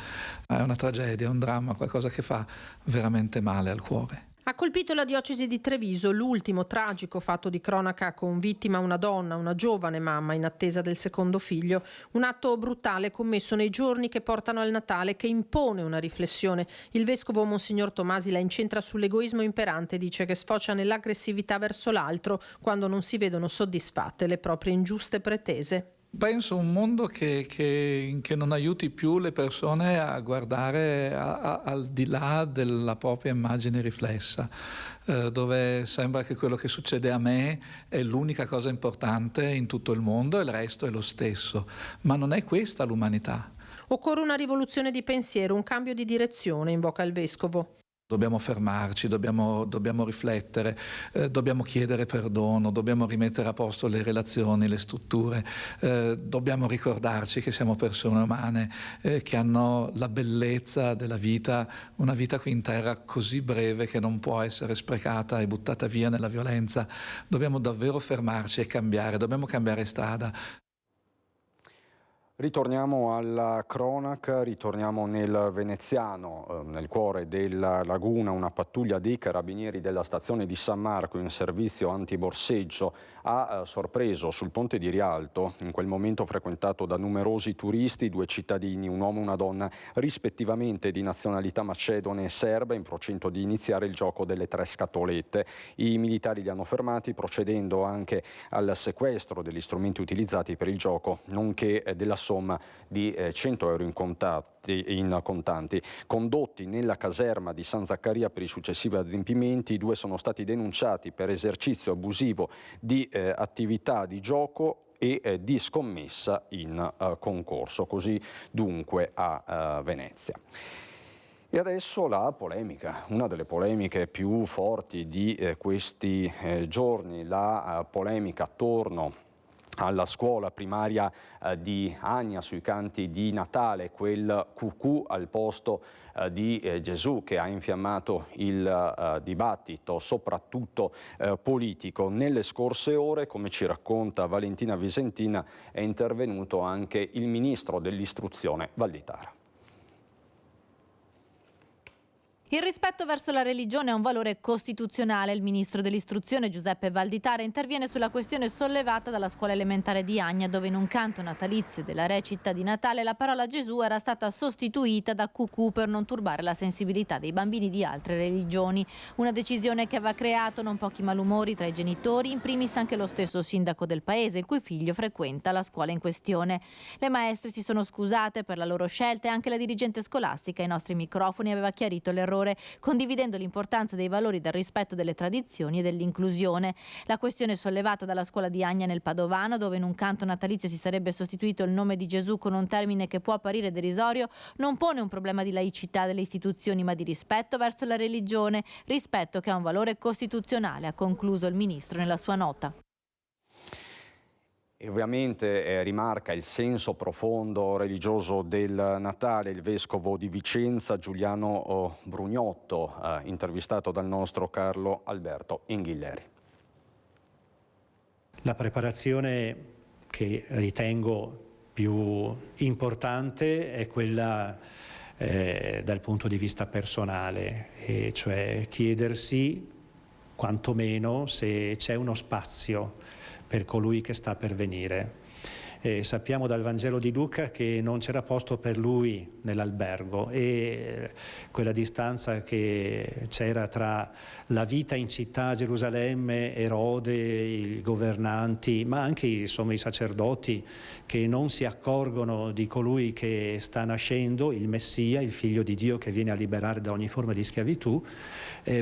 È una tragedia, è un dramma, qualcosa che fa veramente male al cuore. Ha colpito la diocesi di Treviso l'ultimo tragico fatto di cronaca con vittima una donna, una giovane mamma in attesa del secondo figlio. Un atto brutale commesso nei giorni che portano al Natale, che impone una riflessione. Il vescovo Monsignor Tomasi la incentra sull'egoismo imperante e dice che sfocia nell'aggressività verso l'altro quando non si vedono soddisfatte le proprie ingiuste pretese. Penso un mondo che non aiuti più le persone a guardare al di là della propria immagine riflessa, dove sembra che quello che succede a me è l'unica cosa importante in tutto il mondo e il resto è lo stesso. Ma non è questa l'umanità. Occorre una rivoluzione di pensiero, un cambio di direzione, invoca il vescovo. Dobbiamo fermarci, dobbiamo riflettere, dobbiamo chiedere perdono, dobbiamo rimettere a posto le relazioni, le strutture, dobbiamo ricordarci che siamo persone umane che hanno la bellezza della vita, una vita qui in terra così breve che non può essere sprecata e buttata via nella violenza. Dobbiamo davvero fermarci e cambiare, dobbiamo cambiare strada. Ritorniamo alla cronaca, ritorniamo nel veneziano, nel cuore della laguna. Una pattuglia dei carabinieri della stazione di San Marco in servizio antiborseggio ha sorpreso sul ponte di Rialto, in quel momento frequentato da numerosi turisti, 2 cittadini, un uomo e una donna, rispettivamente di nazionalità macedone e serba, in procinto di iniziare il gioco delle 3 scatolette. I militari li hanno fermati, procedendo anche al sequestro degli strumenti utilizzati per il gioco, nonché della somma di 100 euro in contanti. Condotti nella caserma di San Zaccaria per i successivi adempimenti, i due sono stati denunciati per esercizio abusivo di attività di gioco e di scommessa in concorso, così dunque a Venezia. E adesso la polemica, una delle polemiche più forti di questi giorni, la polemica attorno alla scuola primaria di Agna sui canti di Natale, quel cucù al posto di Gesù che ha infiammato il dibattito, soprattutto politico. Nelle scorse ore, come ci racconta Valentina Visentina, è intervenuto anche il ministro dell'istruzione Valditara. Il rispetto verso la religione è un valore costituzionale. Il ministro dell'istruzione Giuseppe Valditara interviene sulla questione sollevata dalla scuola elementare di Agna, dove in un canto natalizio della recita di Natale la parola Gesù era stata sostituita da cucù per non turbare la sensibilità dei bambini di altre religioni. Una decisione che aveva creato non pochi malumori tra i genitori, in primis anche lo stesso sindaco del paese, il cui figlio frequenta la scuola in questione. Le maestre si sono scusate per la loro scelta e anche la dirigente scolastica ai nostri microfoni aveva chiarito l'errore, condividendo l'importanza dei valori del rispetto delle tradizioni e dell'inclusione. La questione sollevata dalla scuola di Agna nel Padovano, dove in un canto natalizio si sarebbe sostituito il nome di Gesù con un termine che può apparire derisorio, non pone un problema di laicità delle istituzioni, ma di rispetto verso la religione, rispetto che è un valore costituzionale, ha concluso il ministro nella sua nota. E ovviamente rimarca il senso profondo religioso del Natale il vescovo di Vicenza Giuliano Brugnotto, intervistato dal nostro Carlo Alberto Inghilleri. La preparazione che ritengo più importante è quella dal punto di vista personale, e cioè chiedersi quantomeno se c'è uno spazio per colui che sta per venire. Sappiamo dal Vangelo di Luca che non c'era posto per lui nell'albergo, e quella distanza che c'era tra la vita in città a Gerusalemme, Erode, i governanti, ma anche i sacerdoti che non si accorgono di colui che sta nascendo, il Messia, il Figlio di Dio che viene a liberare da ogni forma di schiavitù,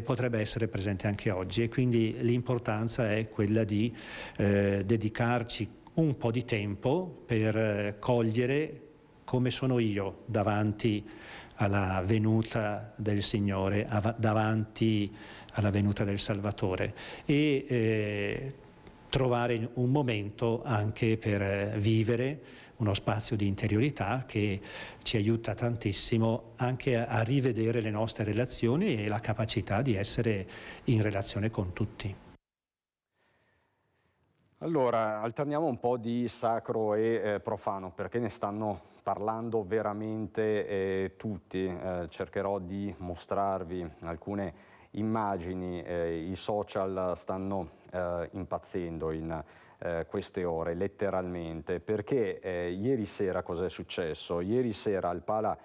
potrebbe essere presente anche oggi. E quindi l'importanza è quella di dedicarci un po' di tempo per cogliere come sono io davanti alla venuta del Signore, davanti alla venuta del Salvatore, e trovare un momento anche per vivere uno spazio di interiorità che ci aiuta tantissimo anche a rivedere le nostre relazioni e la capacità di essere in relazione con tutti. Allora, alterniamo un po' di sacro e profano, perché ne stanno parlando veramente tutti. Cercherò di mostrarvi alcune immagini. I social stanno impazzendo in queste ore, letteralmente, perché ieri sera cos'è successo? Ieri sera al Pala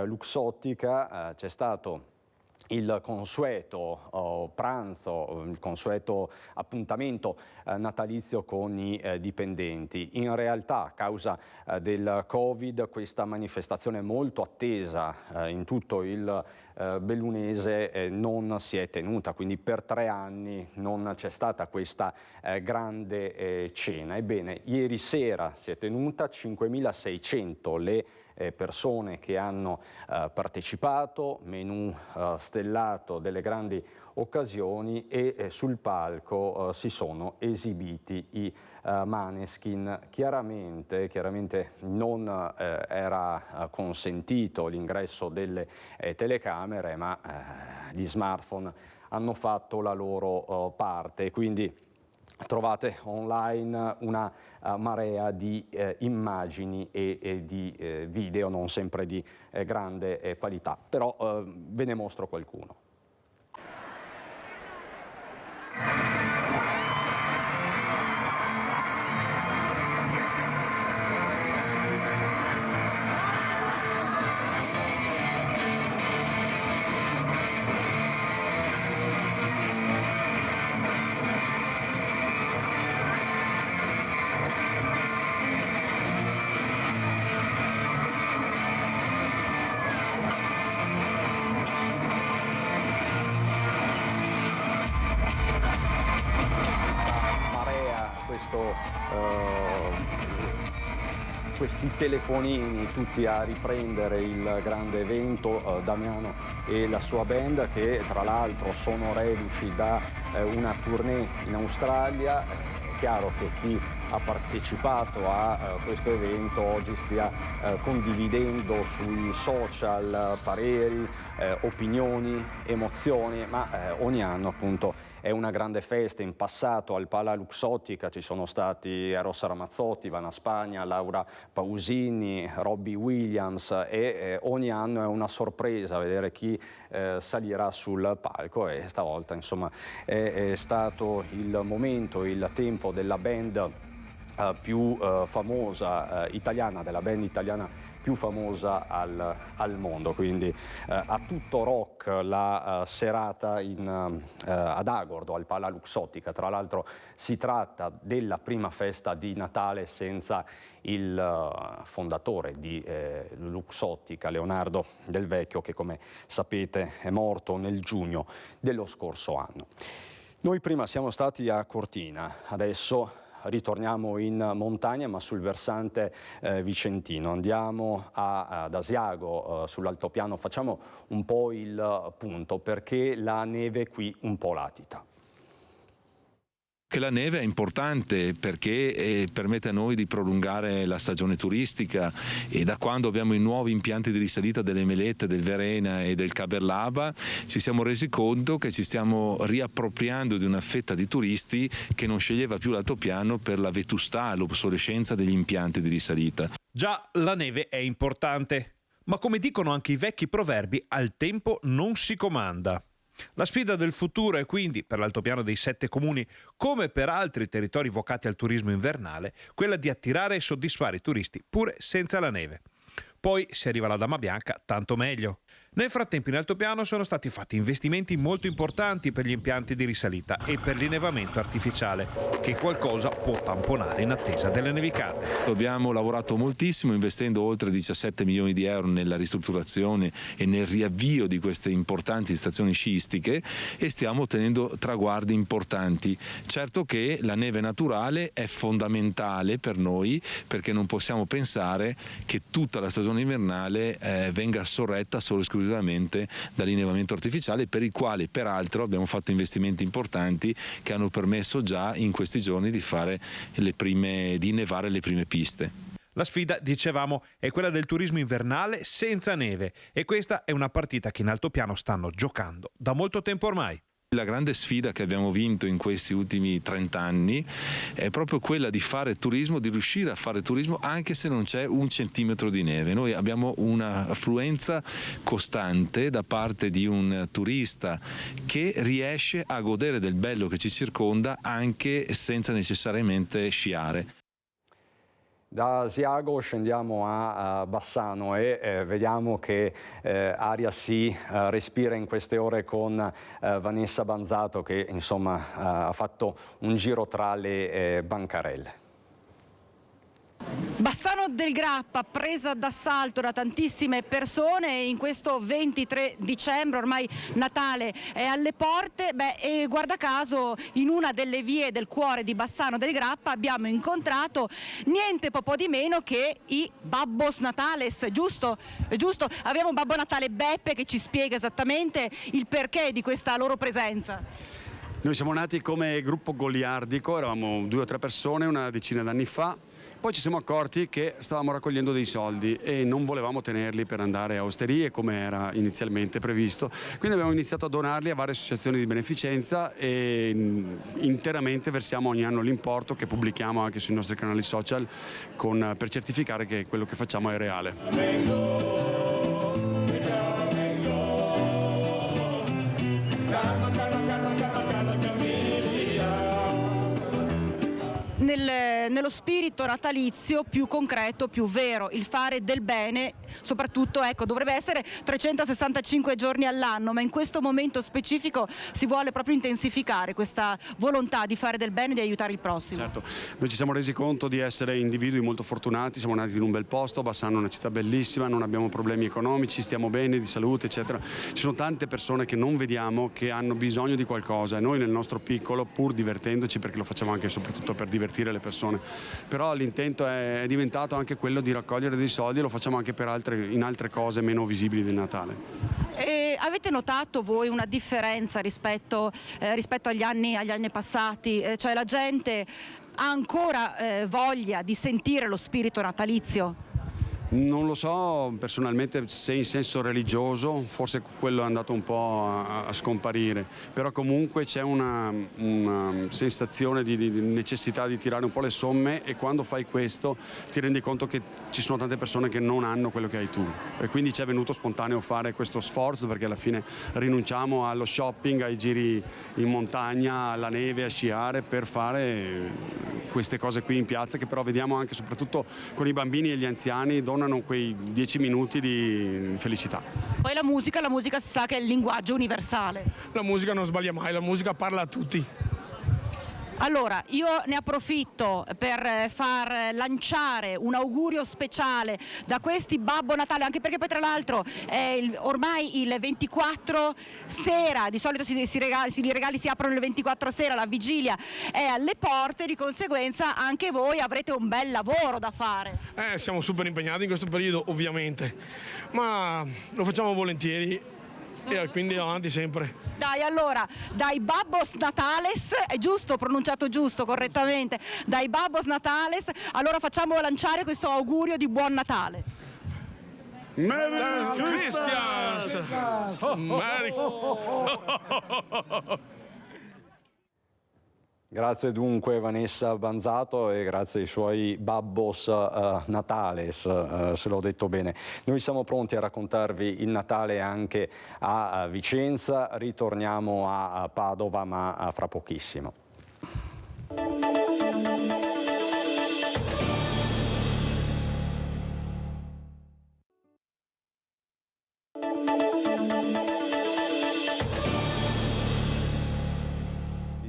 Luxottica c'è stato il consueto pranzo, il consueto appuntamento natalizio con i dipendenti. In realtà, a causa del Covid, questa manifestazione molto attesa in tutto il bellunese non si è tenuta, quindi per 3 anni non c'è stata questa grande cena. Ebbene, ieri sera si è tenuta, 5.600 le persone che hanno partecipato, menù stellato delle grandi occasioni, e sul palco si sono esibiti i Maneskin. Chiaramente non era consentito l'ingresso delle telecamere, ma gli smartphone hanno fatto la loro parte, quindi trovate online una marea di immagini e di video, non sempre di grande qualità, però ve ne mostro qualcuno. questi telefonini tutti a riprendere il grande evento, Damiano e la sua band, che tra l'altro sono reduci da una tournée in Australia. È chiaro che chi ha partecipato a questo evento oggi stia condividendo sui social pareri, opinioni, emozioni, ma ogni anno appunto è una grande festa. In passato al Pala Luxottica ci sono stati Eros Ramazzotti, Ivana Spagna, Laura Pausini, Robbie Williams e ogni anno è una sorpresa vedere chi salirà sul palco, e stavolta insomma è stato il momento, il tempo della band più famosa italiana, della band italiana più famosa al mondo, quindi a tutto rock la serata ad Agordo, al Pala Luxottica. Tra l'altro si tratta della prima festa di Natale senza il fondatore di Luxottica, Leonardo Del Vecchio, che come sapete è morto nel giugno dello scorso anno. Noi prima siamo stati a Cortina, adesso ritorniamo in montagna ma sul versante vicentino, andiamo ad Asiago sull'altopiano, facciamo un po' il punto perché la neve qui un po' latita. Che la neve è importante perché permette a noi di prolungare la stagione turistica, e da quando abbiamo i nuovi impianti di risalita delle Melette, del Verena e del Caberlava ci siamo resi conto che ci stiamo riappropriando di una fetta di turisti che non sceglieva più l'altopiano per la vetustà, l'obsolescenza degli impianti di risalita. Già, la neve è importante, ma come dicono anche i vecchi proverbi, al tempo non si comanda. La sfida del futuro è quindi, per l'altopiano dei 7 comuni, come per altri territori vocati al turismo invernale, quella di attirare e soddisfare i turisti pure senza la neve. Poi, se arriva la Dama Bianca, tanto meglio. Nel frattempo in altopiano sono stati fatti investimenti molto importanti per gli impianti di risalita e per l'innevamento artificiale, che qualcosa può tamponare in attesa delle nevicate. Abbiamo lavorato moltissimo, investendo oltre 17 milioni di euro nella ristrutturazione e nel riavvio di queste importanti stazioni sciistiche, e stiamo ottenendo traguardi importanti. Certo che la neve naturale è fondamentale per noi, perché non possiamo pensare che tutta la stagione invernale venga sorretta solo esclusivamente dall'innevamento artificiale, per il quale peraltro abbiamo fatto investimenti importanti che hanno permesso già in questi giorni di innevare le prime piste. La sfida, dicevamo, è quella del turismo invernale senza neve, e questa è una partita che in altopiano stanno giocando da molto tempo ormai. La grande sfida che abbiamo vinto in questi ultimi 30 anni è proprio quella di fare turismo, di riuscire a fare turismo anche se non c'è un centimetro di neve. Noi abbiamo un'affluenza costante da parte di un turista che riesce a godere del bello che ci circonda anche senza necessariamente sciare. Da Asiago scendiamo a Bassano e vediamo che aria si respira in queste ore con Vanessa Banzato, che insomma ha fatto un giro tra le bancarelle. Bassano del Grappa, presa d'assalto da tantissime persone in questo 23 dicembre, ormai Natale è alle porte. E guarda caso in una delle vie del cuore di Bassano del Grappa abbiamo incontrato niente po' di meno che i Babbos Natales, giusto? Abbiamo Babbo Natale Beppe che ci spiega esattamente il perché di questa loro presenza. Noi siamo nati come gruppo goliardico, eravamo 2 o 3 persone una decina d'anni fa. Poi ci siamo accorti che stavamo raccogliendo dei soldi e non volevamo tenerli per andare a osterie come era inizialmente previsto. Quindi abbiamo iniziato a donarli a varie associazioni di beneficenza e interamente versiamo ogni anno l'importo, che pubblichiamo anche sui nostri canali social per certificare che quello che facciamo è reale. Nello spirito natalizio più concreto, più vero, il fare del bene, soprattutto dovrebbe essere 365 giorni all'anno, ma in questo momento specifico si vuole proprio intensificare questa volontà di fare del bene e di aiutare il prossimo. Certo, noi ci siamo resi conto di essere individui molto fortunati, siamo nati in un bel posto, Bassano è una città bellissima, non abbiamo problemi economici, stiamo bene, di salute eccetera. Ci sono tante persone che non vediamo, che hanno bisogno di qualcosa, e noi nel nostro piccolo, pur divertendoci, perché lo facciamo anche e soprattutto per divertirci, divertire le persone, però l'intento è diventato anche quello di raccogliere dei soldi e lo facciamo anche in altre cose meno visibili del Natale. E avete notato voi una differenza rispetto agli anni passati? Cioè la gente ha ancora voglia di sentire lo spirito natalizio? Non lo so personalmente se in senso religioso, forse quello è andato un po' a scomparire, però comunque c'è una sensazione di necessità di tirare un po' le somme, e quando fai questo ti rendi conto che ci sono tante persone che non hanno quello che hai tu, e quindi ci è venuto spontaneo fare questo sforzo, perché alla fine rinunciamo allo shopping, ai giri in montagna, alla neve, a sciare, per fare queste cose qui in piazza, che però vediamo anche soprattutto con i bambini e gli anziani donano quei 10 minuti di felicità. Poi la musica si sa che è il linguaggio universale. La musica non sbaglia mai, la musica parla a tutti. Allora, io ne approfitto per far lanciare un augurio speciale da questi Babbo Natale, anche perché poi tra l'altro è ormai il 24 sera, di solito i regali si aprono il 24 sera, la vigilia è alle porte, di conseguenza anche voi avrete un bel lavoro da fare. Siamo super impegnati in questo periodo ovviamente, ma lo facciamo volentieri. E quindi avanti sempre. Dai, allora, dai Babbos Natales, è giusto, pronunciato giusto, correttamente, dai Babbos Natales, allora facciamo lanciare questo augurio di buon Natale. Merry Christmas! Merry... Grazie dunque Vanessa Banzato e grazie ai suoi Babbos Natales, se l'ho detto bene. Noi siamo pronti a raccontarvi il Natale anche a Vicenza, ritorniamo a Padova ma fra pochissimo.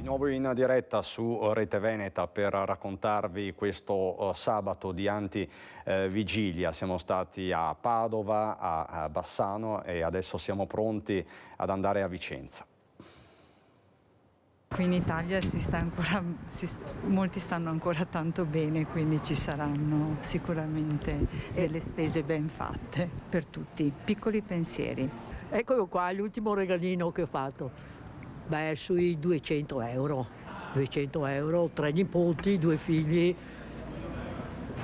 Nuovo in diretta su Rete Veneta per raccontarvi questo sabato di antivigilia. Siamo stati a Padova, a Bassano e adesso siamo pronti ad andare a Vicenza. Qui in Italia molti stanno ancora tanto bene, quindi ci saranno sicuramente delle spese ben fatte per tutti, piccoli pensieri. Eccolo qua, l'ultimo regalino che ho fatto. Beh, sui 200 euro, 3 nipoti, 2 figli,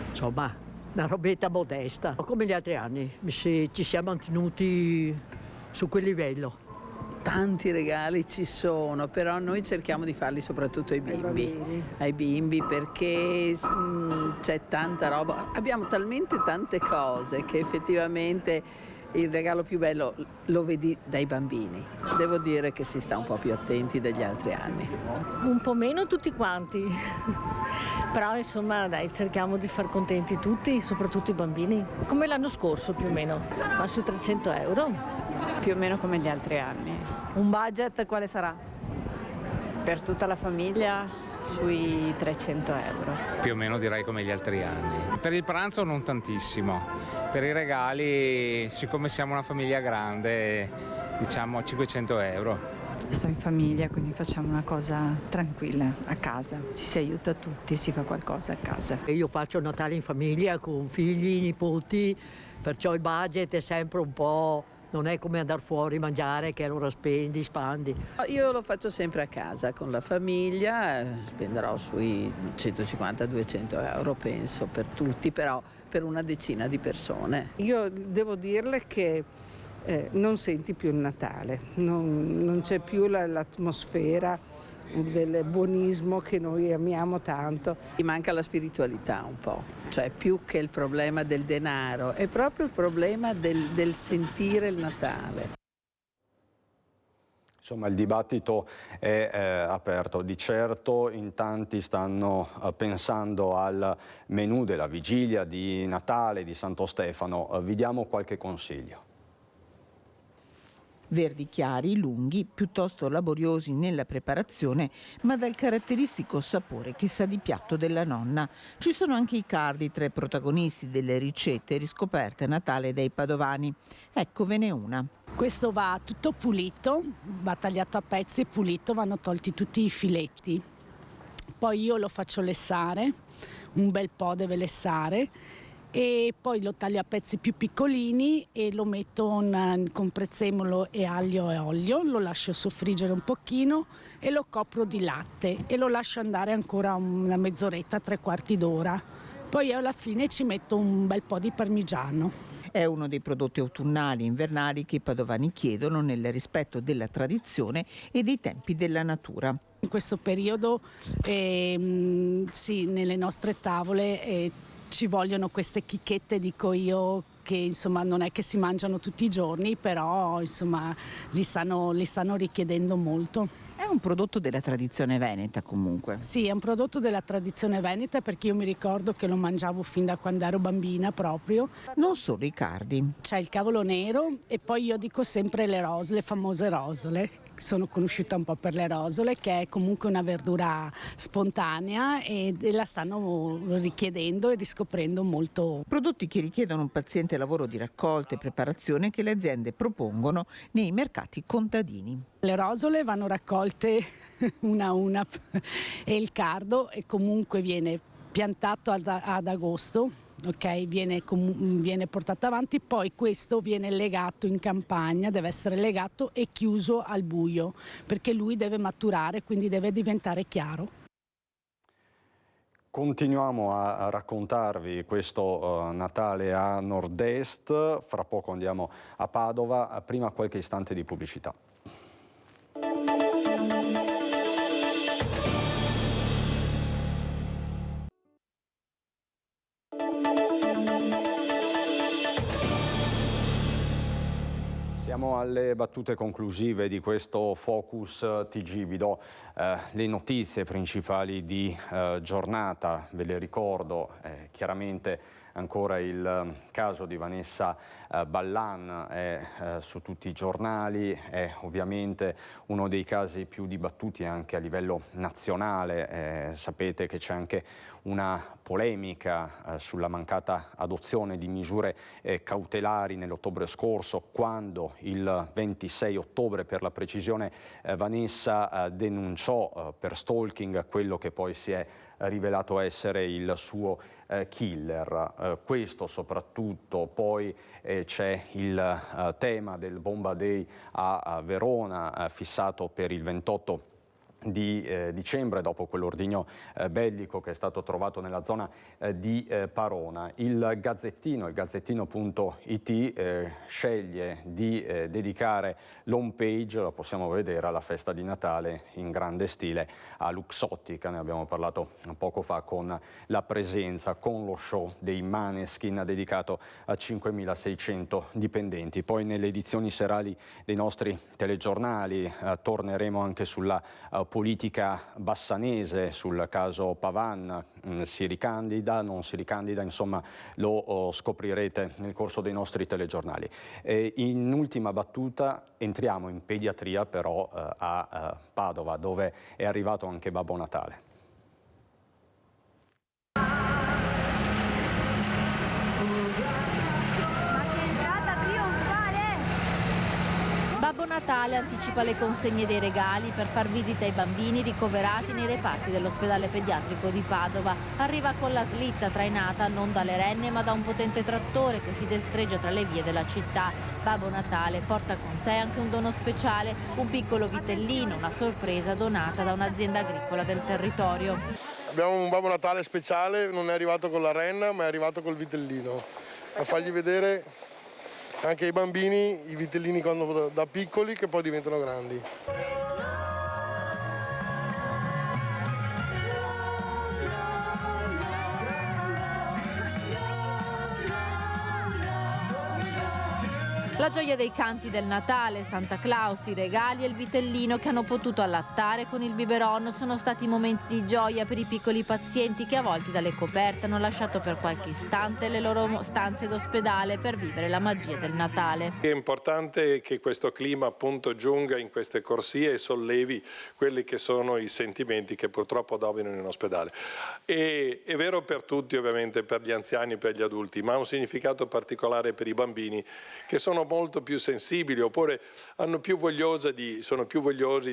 insomma, una robetta modesta. Come gli altri anni, ci siamo mantenuti su quel livello. Tanti regali ci sono, però noi cerchiamo di farli soprattutto ai bimbi perché c'è tanta roba, abbiamo talmente tante cose che effettivamente il regalo più bello lo vedi dai bambini. Devo dire che si sta un po' più attenti degli altri anni. Un po' meno tutti quanti, però insomma dai, cerchiamo di far contenti tutti, soprattutto i bambini. Come l'anno scorso più o meno, ma su 300 euro. Più o meno come gli altri anni. Un budget quale sarà? Per tutta la famiglia sui 300 euro. Più o meno direi come gli altri anni. Per il pranzo non tantissimo. Per i regali, siccome siamo una famiglia grande, diciamo 500 euro. Sto in famiglia, quindi facciamo una cosa tranquilla a casa. Ci si aiuta tutti, si fa qualcosa a casa. Io faccio Natale in famiglia con figli, nipoti, perciò il budget è sempre un po'... Non è come andare fuori a mangiare che allora spendi, spandi. Io lo faccio sempre a casa con la famiglia, spenderò sui 150-200 euro penso per tutti, però per una decina di persone. Io devo dirle che non senti più il Natale, non c'è più l'atmosfera del buonismo che noi amiamo tanto. Mi manca la spiritualità un po', cioè più che il problema del denaro, è proprio il problema del sentire il Natale. Insomma, il dibattito è aperto. Di certo in tanti stanno pensando al menù della vigilia di Natale, di Santo Stefano. Vi diamo qualche consiglio. Verdi chiari, lunghi, piuttosto laboriosi nella preparazione, ma dal caratteristico sapore che sa di piatto della nonna. Ci sono anche i cardi tra i protagonisti delle ricette riscoperte a Natale dai padovani. Eccovene una. Questo va tutto pulito, va tagliato a pezzi e pulito, vanno tolti tutti i filetti. poi io lo faccio lessare, un bel po' deve lessare, e poi lo taglio a pezzi più piccolini e lo metto con prezzemolo e aglio e olio, lo lascio soffriggere un pochino e lo copro di latte e lo lascio andare ancora una mezz'oretta, 3/4 d'ora. Poi alla fine ci metto un bel po' di parmigiano. È uno dei prodotti autunnali e invernali che i padovani chiedono nel rispetto della tradizione e dei tempi della natura. In questo periodo sì, nelle nostre tavole ci vogliono queste chicchette, dico io, che insomma non è che si mangiano tutti i giorni, però insomma li stanno richiedendo molto. È un prodotto della tradizione veneta comunque? Sì, è un prodotto della tradizione veneta, perché io mi ricordo che lo mangiavo fin da quando ero bambina proprio. Non solo i cardi. C'è il cavolo nero e poi io dico sempre le rosole, le famose rosole. Sono conosciuta un po' per le rosole, che è comunque una verdura spontanea e la stanno richiedendo e riscoprendo molto. Prodotti che richiedono un paziente lavoro di raccolta e preparazione che le aziende propongono nei mercati contadini. Le rosole vanno raccolte una a una e il cardo comunque viene piantato ad agosto. Ok, viene portato avanti, poi questo viene legato in campagna, deve essere legato e chiuso al buio, perché lui deve maturare, quindi deve diventare chiaro. Continuiamo a raccontarvi questo Natale a nord-est, fra poco andiamo a Padova, prima qualche istante di pubblicità. Siamo alle battute conclusive di questo Focus TG, vi do le notizie principali di giornata, ve le ricordo, chiaramente ancora il caso di Vanessa Ballan è su tutti i giornali, è ovviamente uno dei casi più dibattuti anche a livello nazionale, sapete che c'è anche una polemica sulla mancata adozione di misure cautelari nell'ottobre scorso, quando il 26 ottobre per la precisione Vanessa denunciò per stalking quello che poi si è rivelato essere il suo killer. Questo soprattutto, poi c'è il tema del Bomba Day a Verona, fissato per il 28 di dicembre, dopo quell'ordigno bellico che è stato trovato nella zona di Parona. Il Gazzettino.it sceglie di dedicare l'home page, lo possiamo vedere, alla festa di Natale in grande stile a Luxottica, ne abbiamo parlato poco fa, con la presenza, con lo show dei Maneskin dedicato a 5.600 dipendenti. Poi nelle edizioni serali dei nostri telegiornali torneremo anche sulla politica bassanese, sul caso Pavan, si ricandida, non si ricandida, insomma lo scoprirete nel corso dei nostri telegiornali. In ultima battuta entriamo in pediatria però a Padova, dove è arrivato anche Babbo Natale. Babbo Natale anticipa le consegne dei regali per far visita ai bambini ricoverati nei reparti dell'ospedale pediatrico di Padova. Arriva con la slitta trainata non dalle renne ma da un potente trattore che si destreggia tra le vie della città. Babbo Natale porta con sé anche un dono speciale, un piccolo vitellino, una sorpresa donata da un'azienda agricola del territorio. Abbiamo un Babbo Natale speciale, non è arrivato con la renna ma è arrivato col vitellino, a fargli vedere anche ai bambini i vitellini quando da piccoli che poi diventano grandi. La gioia dei canti del Natale, Santa Claus, i regali e il vitellino che hanno potuto allattare con il biberon sono stati momenti di gioia per i piccoli pazienti che, avvolti dalle coperte, hanno lasciato per qualche istante le loro stanze d'ospedale per vivere la magia del Natale. È importante che questo clima appunto giunga in queste corsie e sollevi quelli che sono i sentimenti che purtroppo dominano in ospedale. E è vero per tutti, ovviamente, per gli anziani e per gli adulti, ma ha un significato particolare per i bambini, che sono molto più sensibili, oppure sono più vogliosi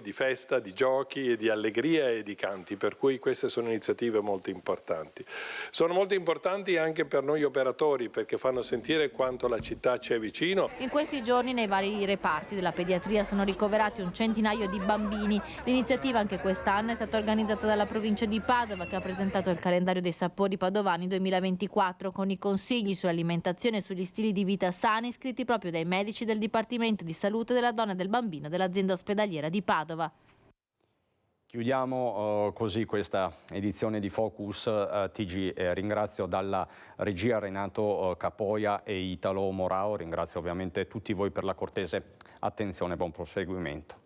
di festa, di giochi e di allegria e di canti, per cui queste sono iniziative molto importanti. Sono molto importanti anche per noi operatori, perché fanno sentire quanto la città ci è vicino. In questi giorni nei vari reparti della pediatria sono ricoverati un centinaio di bambini. L'iniziativa anche quest'anno è stata organizzata dalla provincia di Padova, che ha presentato il calendario dei sapori padovani 2024 con i consigli sull'alimentazione e sugli stili di vita sani scritti proprio dai medici del Dipartimento di Salute della Donna e del Bambino dell'azienda ospedaliera di Padova. Chiudiamo così questa edizione di Focus TG. Ringrazio dalla regia Renato Capoia e Italo Morao. Ringrazio ovviamente tutti voi per la cortese attenzione e buon proseguimento.